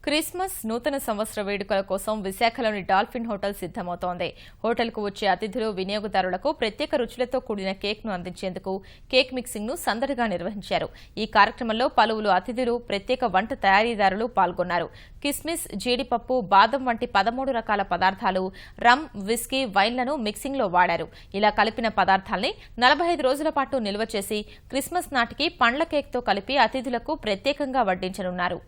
Christmas నూతన సంవత్సర వేడుకల కోసం విశాఖలోని డాల్ఫిన్ హోటల్ సిద్దమవుతోంది. హోటల్కు వచ్చే అతిథులు, వినియోగదారులకు ప్రత్యేక రుచులతో కూడిన కేక్ను అందించేందుకు కేక్ మిక్సింగ్ను సందడిగా నిర్వహించారు. ఈ కార్యక్రమంలో పలువురు అతిథులు, ప్రత్యేక వంట తయారీదారులు పాల్గొన్నారు. కిస్మిస్, జీడిపప్పు, బాదం వంటి 13 రకాల పదార్థాలు, రమ్, విస్కీ, వైన్లను మిక్సింగ్లో వాడారు. ఇలా కలిపిన పదార్థాల్ని 45 రోజుల పాటు నిల్వ చేసి క్రిస్మస్ నాటికి పండ్ల కేక్తో కలిపి అతిథులకు ప్రత్యేకంగా వడ్డించనున్నారు.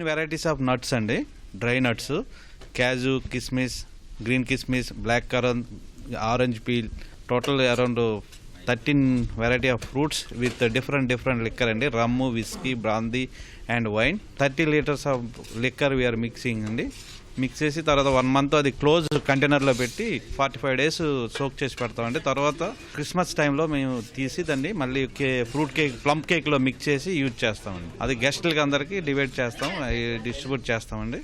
వెరైటీస్ ఆఫ్ నట్స్ అండి. డ్రై నట్స్, క్యాజు, కిస్మిస్, గ్రీన్ కిస్మిస్, black currant, orange peel, total around 13 variety of fruits with different liquor అండి. Rum, whisky, brandy and wine. 30 litres of liquor we are mixing అండి. మిక్స్ చేసి తర్వాత 1 మంత్ అది close కంటైనర్లో పెట్టి 45 డేస్ సోక్ చేసి పెడతామండి. తర్వాత క్రిస్మస్ టైంలో మేము తీసి దాన్ని మళ్ళీ ఫ్రూట్ కేక్, ప్లమ్ కేక్లో మిక్స్ చేసి యూజ్ చేస్తామండి. అది గెస్ట్లకి అందరికీ డివైడ్ చేస్తాం, డిస్ట్రిబ్యూట్ చేస్తామండి.